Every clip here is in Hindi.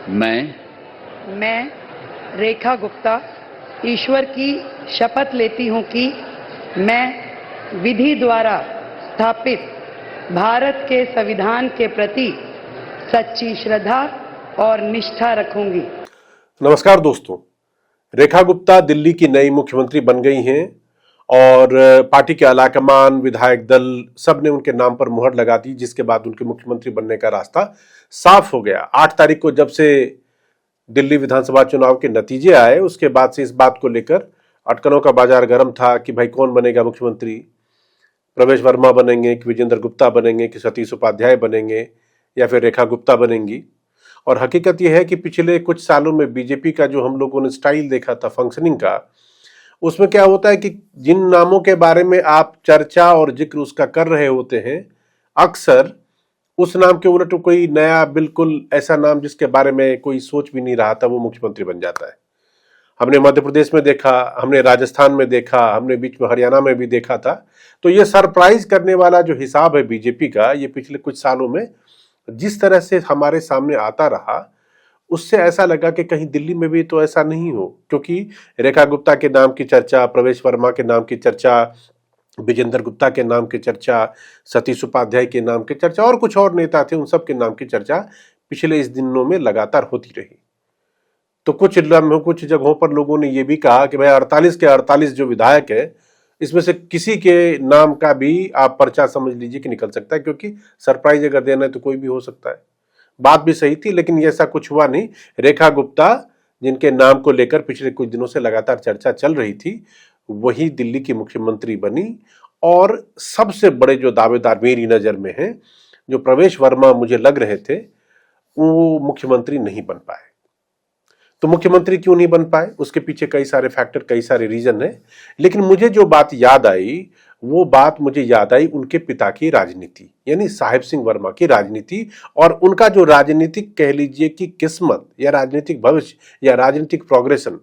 मैं रेखा गुप्ता ईश्वर की शपथ लेती हूं कि मैं विधि द्वारा स्थापित भारत के संविधान के प्रति सच्ची श्रद्धा और निष्ठा रखूंगी। नमस्कार दोस्तों, रेखा गुप्ता दिल्ली की नई मुख्यमंत्री बन गई हैं और पार्टी के आलाकमान, विधायक दल सब ने उनके नाम पर मुहर लगा दी, जिसके बाद उनके मुख्यमंत्री बनने का रास्ता साफ हो गया। 8 तारीख को जब से दिल्ली विधानसभा चुनाव के नतीजे आए, उसके बाद से इस बात को लेकर अटकलों का बाजार गर्म था कि भाई कौन बनेगा मुख्यमंत्री, प्रवेश वर्मा बनेंगे कि विजेंद्र गुप्ता बनेंगे कि सतीश उपाध्याय बनेंगे या फिर रेखा गुप्ता बनेंगी। और हकीकत यह है कि पिछले कुछ सालों में बीजेपी का जो हम लोगों ने स्टाइल देखा था फंक्शनिंग का, उसमें क्या होता है कि जिन नामों के बारे में आप चर्चा और जिक्र उसका कर रहे होते हैं, अक्सर उस नाम के उलट कोई नया बिल्कुल ऐसा नाम जिसके बारे में कोई सोच भी नहीं रहा था वो मुख्यमंत्री बन जाता है। हमने मध्य प्रदेश में देखा, हमने राजस्थान में देखा, हमने बीच में हरियाणा में भी देखा था। तो ये सरप्राइज करने वाला जो हिसाब है बीजेपी का, ये पिछले कुछ सालों में जिस तरह से हमारे सामने आता रहा, उससे ऐसा लगा कि कहीं दिल्ली में भी तो ऐसा नहीं हो, क्योंकि रेखा गुप्ता के नाम की चर्चा, प्रवेश वर्मा के नाम की चर्चा, विजेंद्र गुप्ता के नाम की चर्चा, सतीश उपाध्याय के नाम की चर्चा और कुछ और नेता थे, उन सब के नाम की चर्चा पिछले इस दिनों में लगातार होती रही। तो कुछ जगहों पर लोगों ने यह भी कहा कि भाई 48 के 48 जो विधायक है, इसमें से किसी के नाम का भी आप पर्चा समझ लीजिए कि निकल सकता है, क्योंकि सरप्राइज अगर देना है तो कोई भी हो सकता है। बात भी सही थी, लेकिन ऐसा कुछ हुआ नहीं। रेखा गुप्ता, जिनके नाम को लेकर पिछले कुछ दिनों से लगातार चर्चा चल रही थी, वही दिल्ली की मुख्यमंत्री बनी। और सबसे बड़े जो दावेदार मेरी नजर में हैं, जो प्रवेश वर्मा मुझे लग रहे थे, वो मुख्यमंत्री नहीं बन पाए। तो मुख्यमंत्री क्यों नहीं बन पाए, उसके पीछे कई सारे फैक्टर, कई सारे रीजन है। लेकिन मुझे जो बात याद आई, वो बात मुझे याद आई उनके पिता की राजनीति, यानी साहिब सिंह वर्मा की राजनीति, और उनका जो राजनीतिक कह लीजिए कि किस्मत या राजनीतिक भविष्य या राजनीतिक प्रोग्रेशन।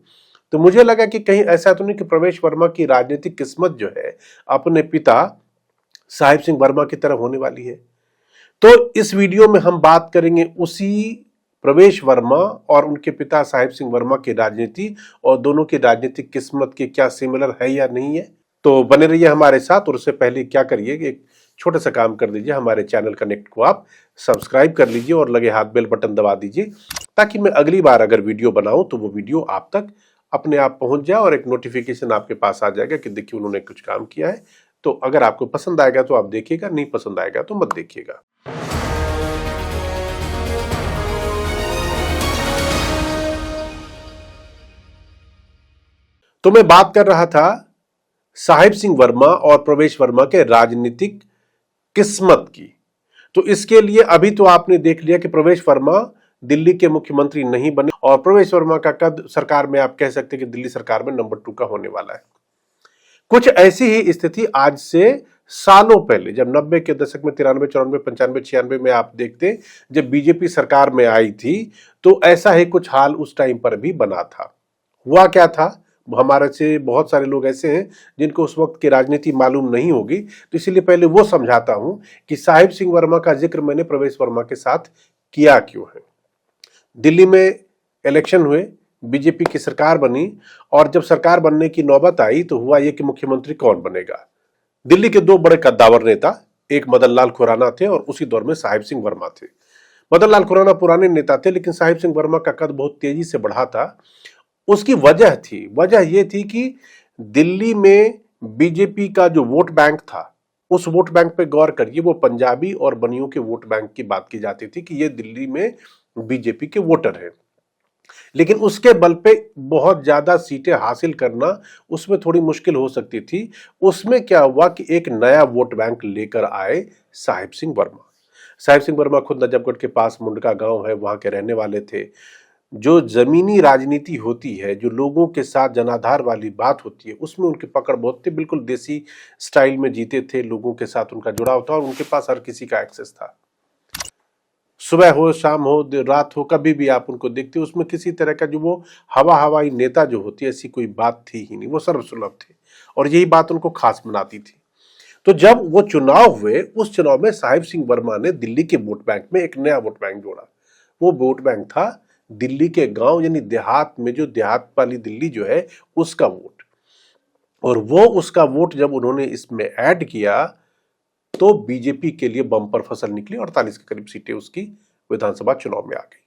तो मुझे लगा कि कहीं ऐसा तो नहीं कि प्रवेश वर्मा की राजनीतिक किस्मत जो है अपने पिता साहिब सिंह वर्मा की तरह होने वाली है। तो इस वीडियो में हम बात करेंगे उसी प्रवेश वर्मा और उनके पिता साहिब सिंह वर्मा की राजनीति, और दोनों की राजनीतिक किस्मत के क्या सिमिलर है या नहीं है। तो बने रहिए हमारे साथ। और उससे पहले क्या करिए, एक छोटा सा काम कर दीजिए, हमारे चैनल कनेक्ट को आप सब्सक्राइब कर लीजिए और लगे हाथ बेल बटन दबा दीजिए, ताकि मैं अगली बार अगर वीडियो बनाऊं तो वो वीडियो आप तक अपने आप पहुंच जाए और एक नोटिफिकेशन आपके पास आ जाएगा कि देखिए उन्होंने कुछ काम किया है। तो अगर आपको पसंद आएगा तो आप देखिएगा, नहीं पसंद आएगा तो मत देखिएगा। तो मैं बात कर रहा था साहिब सिंह वर्मा और प्रवेश वर्मा के राजनीतिक किस्मत की। तो इसके लिए अभी तो आपने देख लिया कि प्रवेश वर्मा दिल्ली के मुख्यमंत्री नहीं बने, और प्रवेश वर्मा का कद सरकार में आप कह सकते हैं कि दिल्ली सरकार में नंबर 2 का होने वाला है। कुछ ऐसी ही स्थिति आज से सालों पहले, जब 90 के दशक में 93, 94, 95, 96 में आप देखते जब बीजेपी सरकार में आई थी, तो ऐसा ही कुछ हाल उस टाइम पर भी बना था। हुआ क्या था, हमारे से बहुत सारे लोग ऐसे हैं जिनको उस वक्त की राजनीति मालूम नहीं होगी, तो इसीलिए पहले वो समझाता हूं कि साहिब सिंह वर्मा का जिक्र मैंने प्रवेश वर्मा के साथ किया क्यों है। दिल्ली में इलेक्शन हुए, बीजेपी की सरकार बनी, और जब सरकार बनने की नौबत आई तो हुआ यह कि मुख्यमंत्री कौन बनेगा। दिल्ली के 2 बड़े कद्दावर नेता, एक मदन लाल खुराना थे और उसी दौर में साहिब सिंह वर्मा थे। मदन लाल खुराना पुराने नेता थे, लेकिन साहिब सिंह वर्मा का कद बहुत तेजी से बढ़ा था। उसकी वजह यह थी कि दिल्ली में बीजेपी का जो वोट बैंक था, उस वोट बैंक पे गौर करिए, वो पंजाबी और बनियों के वोट बैंक की बात की जाती थी कि ये दिल्ली में बीजेपी के वोटर हैं। लेकिन उसके बल पे बहुत ज्यादा सीटें हासिल करना उसमें थोड़ी मुश्किल हो सकती थी। उसमें क्या हुआ कि एक नया वोट बैंक लेकर आए साहिब सिंह वर्मा। साहिब सिंह वर्मा खुद नजफगढ़ के पास मुंडका गांव है, वहां के रहने वाले थे। जो जमीनी राजनीति होती है, जो लोगों के साथ जनाधार वाली बात होती है, उसमें उनकी पकड़ बहुत थी। बिल्कुल देसी स्टाइल में जीते थे, लोगों के साथ उनका जुड़ाव था और उनके पास हर किसी का एक्सेस था। सुबह हो, शाम हो, रात हो, कभी भी आप उनको देखते, उसमें किसी तरह का जो वो हवाई नेता जो होती है, ऐसी कोई बात थी ही नहीं। वो सर्वसुलभ थे और यही बात उनको खास बनाती थी। तो जब वो चुनाव हुए, उस चुनाव में साहिब सिंह वर्मा ने दिल्ली के वोट बैंक में एक नया वोट बैंक जोड़ा। वो वोट बैंक था दिल्ली के गांव यानी देहात में, जो देहात वाली दिल्ली जो है उसका वोट, और वो उसका वोट जब उन्होंने इसमें ऐड किया तो बीजेपी के लिए बम्पर फसल निकली। 48 के करीब सीटें उसकी विधानसभा चुनाव में आ गई।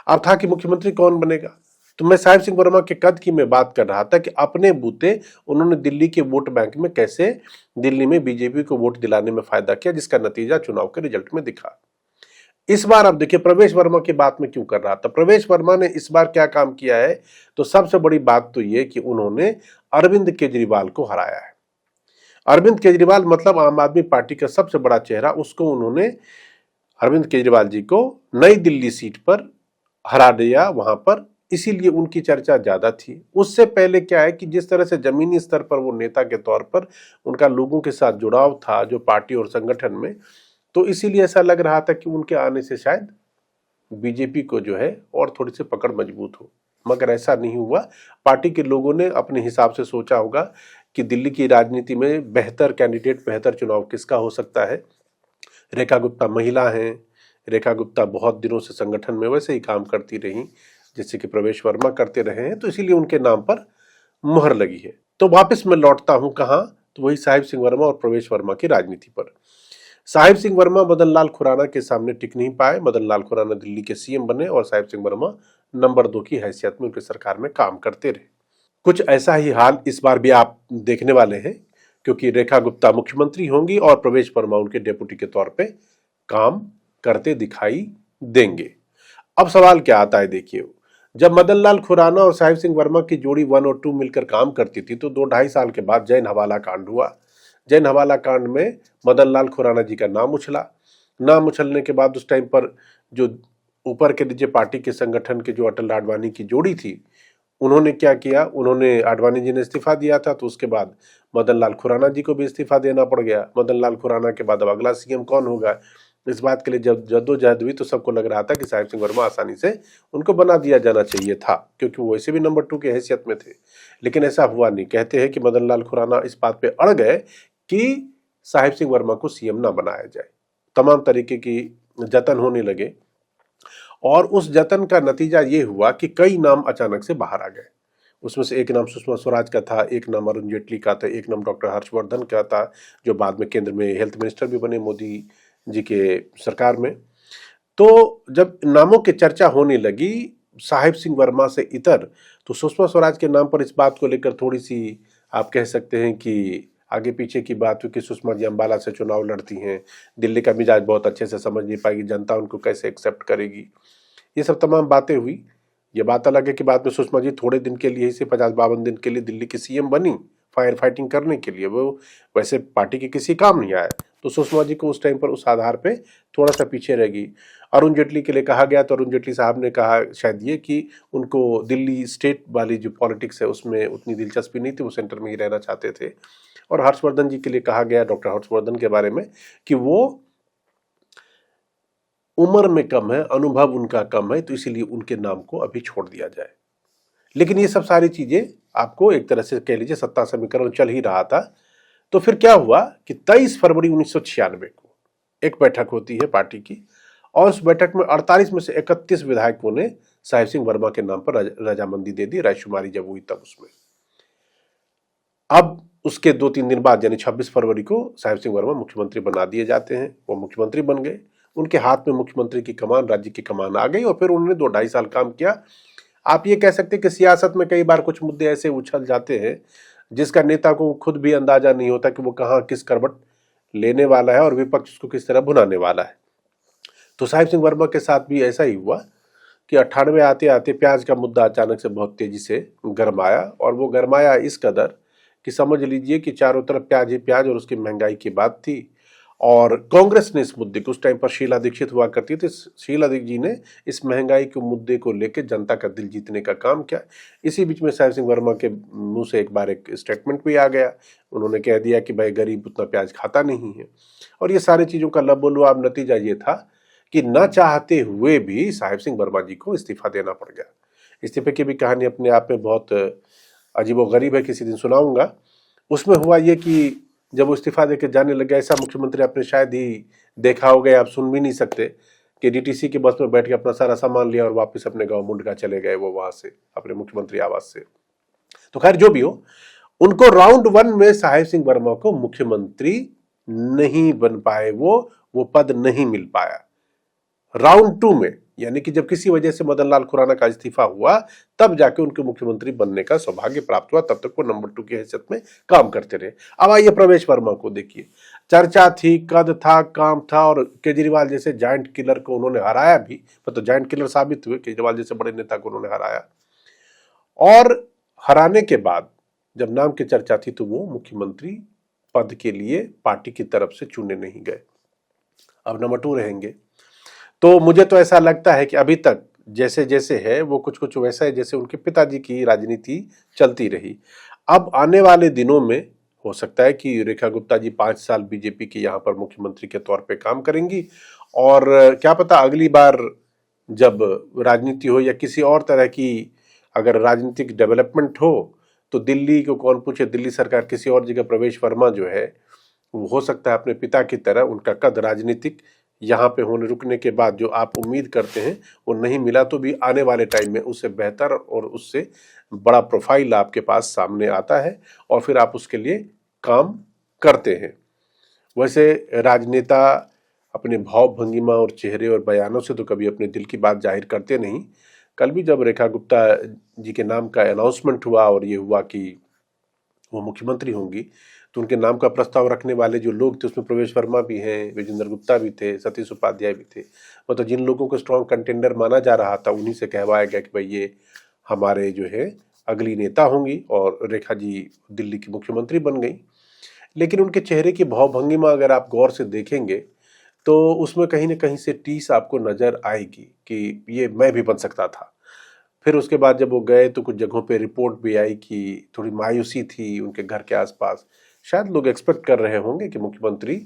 अब था कि मुख्यमंत्री कौन बनेगा, तो मैं साहिब सिंह वर्मा के कद की मैं बात कर रहा था कि अपने बूते उन्होंने दिल्ली के वोट बैंक में कैसे दिल्ली में बीजेपी को वोट दिलाने में फायदा किया, जिसका नतीजा चुनाव के रिजल्ट में दिखा। इस बार अब देखिए प्रवेश वर्मा की बात में क्यों कर रहा था। प्रवेश वर्मा ने इस बार क्या काम किया है, तो सबसे बड़ी बात तो यह कि उन्होंने अरविंद केजरीवाल को हराया है। अरविंद केजरीवाल मतलब आम आदमी पार्टी का सबसे बड़ा चेहरा, उसको उन्होंने, अरविंद केजरीवाल जी को नई दिल्ली सीट पर हरा दिया वहां पर, इसीलिए उनकी चर्चा ज्यादा थी। उससे पहले क्या है कि जिस तरह से जमीनी स्तर पर वो नेता के तौर पर उनका लोगों के साथ जुड़ाव था जो पार्टी और संगठन में, तो इसीलिए ऐसा लग रहा था कि उनके आने से शायद बीजेपी को जो है और थोड़ी सी पकड़ मजबूत हो, मगर ऐसा नहीं हुआ। पार्टी के लोगों ने अपने हिसाब से सोचा होगा कि दिल्ली की राजनीति में बेहतर कैंडिडेट, बेहतर चुनाव किसका हो सकता है। रेखा गुप्ता महिला हैं, रेखा गुप्ता बहुत दिनों से संगठन में वैसे ही काम करती रही जैसे कि प्रवेश वर्मा करते रहे हैं, तो इसीलिए उनके नाम पर मुहर लगी है। तो वापस मैं लौटता हूं कहां, तो वही साहिब सिंह वर्मा और प्रवेश वर्मा की राजनीति पर। साहिब सिंह वर्मा मदन लाल खुराना के सामने टिक नहीं पाए। मदन लाल खुराना दिल्ली के सीएम बने और साहिब सिंह वर्मा नंबर 2 की हैसियत में उनकी सरकार में काम करते रहे। कुछ ऐसा ही हाल इस बार भी आप देखने वाले हैं, क्योंकि रेखा गुप्ता मुख्यमंत्री होंगी और प्रवेश वर्मा उनके डेप्यूटी के तौर पे काम करते दिखाई देंगे। अब सवाल क्या आता है, देखिए जब मदन लाल खुराना और साहिब सिंह वर्मा की जोड़ी 1 और 2 मिलकर काम करती थी, तो 2-2.5 साल के बाद जैन हवाला कांड हुआ। जैन हवाला कांड में मदन लाल खुराना जी का नाम उछला। नाम उछलने के बाद उस टाइम पर जो ऊपर के नीचे पार्टी के संगठन के जो अटल आडवाणी की जोड़ी थी, उन्होंने क्या किया, उन्होंने, आडवाणी जी ने इस्तीफा दिया था, तो उसके बाद मदन लाल खुराना जी को भी इस्तीफा देना पड़ गया। मदन लाल खुराना के बाद अब अगला सीएम कौन होगा, इस बात के लिए जब जद्दोजहद हुई तो सबको लग रहा था कि साहिब सिंह वर्मा आसानी से उनको बना दिया जाना चाहिए था, क्योंकि वो वैसे भी नंबर 2 की हैसियत में थे। लेकिन ऐसा हुआ नहीं। कहते हैं कि मदन लाल खुराना इस बात पे अड़ गए कि साहिब सिंह वर्मा को सीएम ना बनाया जाए। तमाम तरीके की जतन होने लगे और उस जतन का नतीजा ये हुआ कि कई नाम अचानक से बाहर आ गए। उसमें से एक नाम सुषमा स्वराज का था, एक नाम अरुण जेटली का था, एक नाम डॉक्टर हर्षवर्धन का था, जो बाद में केंद्र में हेल्थ मिनिस्टर भी बने मोदी जी के सरकार में। तो जब नामों की चर्चा होने लगी साहिब सिंह वर्मा से इतर, तो सुषमा स्वराज के नाम पर इस बात को लेकर थोड़ी सी आप कह सकते हैं कि आगे पीछे की बात हुई कि सुषमा जी अम्बाला से चुनाव लड़ती हैं, दिल्ली का मिजाज बहुत अच्छे से समझ नहीं पाएगी, जनता उनको कैसे एक्सेप्ट करेगी, ये सब तमाम बातें हुई। ये बात अलग है कि बाद में सुषमा जी थोड़े दिन के लिए ही, सिर्फ 50-52 दिन के लिए दिल्ली की सीएम बनी फायर फाइटिंग करने के लिए, वो वैसे पार्टी के किसी काम नहीं आया। तो सुषमा जी को उस टाइम पर उस आधार पे थोड़ा सा पीछे रह गई। अरुण जेटली के लिए कहा गया तो अरुण जेटली साहब ने कहा शायद ये कि उनको दिल्ली स्टेट वाली जो पॉलिटिक्स है उसमें उतनी दिलचस्पी नहीं थी, वो सेंटर में ही रहना चाहते थे। और हर्षवर्धन जी के लिए कहा गया, डॉक्टर हर्षवर्धन के बारे में, कि वो उम्र में कम है, अनुभव उनका कम है, तो इसीलिए उनके नाम को अभी छोड़ दिया जाए। लेकिन ये सब सारी चीजें आपको एक तरह से कह लीजिए सत्ता समीकरण चल ही रहा था। तो फिर क्या हुआ कि 23 फरवरी 1996 को एक बैठक होती है पार्टी की, और उस बैठक में 48 में से 31 विधायकों ने साहिब सिंह वर्मा के नाम पर रजामंदी दे दी। रायशुमारी जब हुई तब उसमें, अब उसके 2-3 दिन बाद यानी 26 फरवरी को साहिब सिंह वर्मा मुख्यमंत्री बना दिए जाते हैं। वो मुख्यमंत्री बन गए, उनके हाथ में मुख्यमंत्री की कमान, राज्य की कमान आ गई, और फिर उन्होंने 2-2.5 साल काम किया। आप ये कह सकते हैं कि सियासत में कई बार कुछ मुद्दे ऐसे उछल जाते हैं जिसका नेता को खुद भी अंदाजा नहीं होता कि वो कहां किस करवट लेने वाला है और विपक्ष उसको किस तरह भुनाने वाला है। तो साहिब सिंह वर्मा के साथ भी ऐसा ही हुआ कि 98 आते आते प्याज का मुद्दा अचानक से बहुत तेजी से गरमाया, और वो गरमाया इस कदर कि समझ लीजिए कि चारों तरफ प्याज ही प्याज और उसकी महंगाई की बात थी। और कांग्रेस ने इस मुद्दे को, उस टाइम पर शीला दीक्षित हुआ करती थी, शीला दीक्षित जी ने इस महंगाई के मुद्दे को लेकर जनता का दिल जीतने का काम किया। इसी बीच में साहिब सिंह वर्मा के मुंह से एक बार एक स्टेटमेंट भी आ गया, उन्होंने कह दिया कि भाई गरीब उतना प्याज खाता नहीं है। और ये सारी चीजों का लबोलुआब नतीजा ये था कि न चाहते हुए भी साहिब सिंह वर्मा जी को इस्तीफा देना पड़ गया। इस्तीफे की भी कहानी अपने आप में बहुत अजीबोगरीब है, किसी दिन सुनाऊंगा। उसमें हुआ ये कि जब वो इस्तीफा देकर जाने लगे, ऐसा मुख्यमंत्री आपने शायद ही देखा होगा, आप सुन भी नहीं सकते कि डीटीसी की बस में बैठ के अपना सारा सामान लिया और वापस अपने गांव मुंडका चले गए वो वहां से अपने मुख्यमंत्री आवास से। तो खैर जो भी हो, उनको राउंड 1 में साहेब सिंह वर्मा को मुख्यमंत्री नहीं बन पाए, वो पद नहीं मिल पाया। राउंड 2 में, यानी कि जब किसी वजह से मदन लाल खुराना का इस्तीफा हुआ, तब जाके उनको मुख्यमंत्री बनने का सौभाग्य प्राप्त हुआ। तब तक वो नंबर 2 की हैसियत में काम करते रहे। अब आइए प्रवेश वर्मा को देखिए। चर्चा थी, कद था, काम था, और केजरीवाल जैसे जायंट किलर को उन्होंने हराया भी, तो जायंट किलर साबित हुए। केजरीवाल जैसे बड़े नेता को उन्होंने हराया, और हराने के बाद जब नाम की चर्चा थी तो वो मुख्यमंत्री पद के लिए पार्टी की तरफ से चुने नहीं गए। अब नंबर 2 रहेंगे। तो मुझे तो ऐसा लगता है कि अभी तक जैसे जैसे है वो कुछ कुछ वैसा है जैसे उनके पिताजी की राजनीति चलती रही। अब आने वाले दिनों में हो सकता है कि रेखा गुप्ता जी 5 साल बीजेपी की यहाँ पर मुख्यमंत्री के तौर पे काम करेंगी, और क्या पता अगली बार जब राजनीति हो या किसी और तरह की अगर राजनीतिक डेवलपमेंट हो तो दिल्ली को कौन पूछे, दिल्ली सरकार किसी और जगह प्रवेश वर्मा जो है वो हो सकता है अपने पिता की तरह उनका कद राजनीतिक यहाँ पे होने रुकने के बाद जो आप उम्मीद करते हैं वो नहीं मिला तो भी आने वाले टाइम में उससे बेहतर और उससे बड़ा प्रोफाइल आपके पास सामने आता है और फिर आप उसके लिए काम करते हैं। वैसे राजनेता अपने भाव भंगिमा और चेहरे और बयानों से तो कभी अपने दिल की बात जाहिर करते नहीं। कल भी जब रेखा गुप्ता जी के नाम का अनाउंसमेंट हुआ और ये हुआ कि वो मुख्यमंत्री होंगी, तो उनके नाम का प्रस्ताव रखने वाले जो लोग थे उसमें प्रवेश वर्मा भी हैं, विजेंद्र गुप्ता भी थे, सतीश उपाध्याय भी थे। मतलब जिन लोगों को स्ट्रॉन्ग कंटेंडर माना जा रहा था उन्हीं से कहवाया गया कि भाई ये हमारे जो है अगली नेता होंगी, और रेखा जी दिल्ली की मुख्यमंत्री बन गई। लेकिन उनके चेहरे की भावभंगिमा अगर आप गौर से देखेंगे तो उसमें कहीं ना कहीं से टीस आपको नजर आएगी कि ये मैं भी बन सकता था। फिर उसके बाद जब वो गए तो कुछ जगहों पे रिपोर्ट भी आई कि थोड़ी मायूसी थी उनके घर के आसपास। शायद लोग एक्सपेक्ट कर रहे होंगे कि मुख्यमंत्री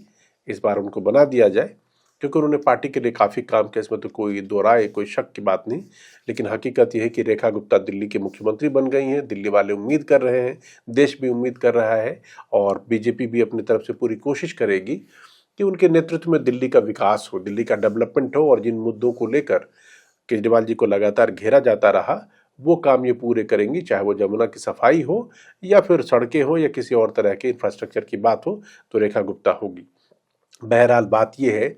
इस बार उनको बना दिया जाए, क्योंकि उन्होंने पार्टी के लिए काफ़ी काम किया, इसमें तो कोई दो राय कोई शक की बात नहीं। लेकिन हकीकत यह है कि रेखा गुप्ता दिल्ली की मुख्यमंत्री बन गई हैं। दिल्ली वाले उम्मीद कर रहे हैं, देश भी उम्मीद कर रहा है, और बीजेपी भी अपनी तरफ से पूरी कोशिश करेगी कि उनके नेतृत्व में दिल्ली का विकास हो, दिल्ली का डेवलपमेंट हो, और जिन मुद्दों को लेकर केजरीवाल जी को लगातार घेरा जाता रहा वो काम ये पूरे करेंगी, चाहे वो जमुना की सफाई हो या फिर सड़कें हो या किसी और तरह के इंफ्रास्ट्रक्चर की बात हो, तो रेखा गुप्ता होगी। बहरहाल बात यह है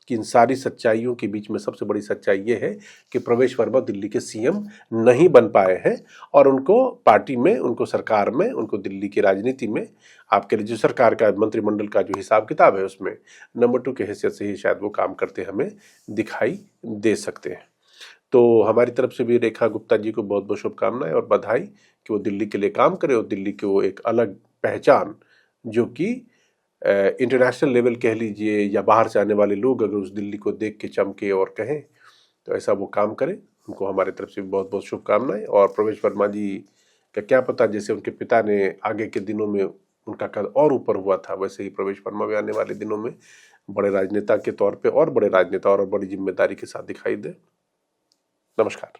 कि इन सारी सच्चाइयों के बीच में सबसे बड़ी सच्चाई ये है कि प्रवेश वर्मा दिल्ली के सीएम नहीं बन पाए हैं, और उनको पार्टी में, उनको सरकार में, उनको दिल्ली की राजनीति में, आपके लिए जो सरकार का मंत्रिमंडल का जो हिसाब किताब है उसमें नंबर 2 की हैसियत से ही शायद वो काम करते हमें दिखाई दे सकते हैं। तो हमारी तरफ से भी रेखा गुप्ता जी को बहुत बहुत शुभकामनाएं और बधाई कि वो दिल्ली के लिए काम करे, और दिल्ली की वो एक अलग पहचान जो कि इंटरनेशनल लेवल कह लीजिए या बाहर से आने वाले लोग अगर उस दिल्ली को देख के चमके और कहें तो ऐसा वो काम करे। उनको हमारी तरफ से बहुत बहुत शुभकामनाएं। और प्रवेश वर्मा जी का क्या पता, जैसे उनके पिता ने आगे के दिनों में उनका कद और ऊपर हुआ था, वैसे ही प्रवेश वर्मा भी आने वाले दिनों में बड़े राजनेता के तौर पर और बड़े राजनेता और बड़ी जिम्मेदारी के साथ दिखाई दे। नमस्कार।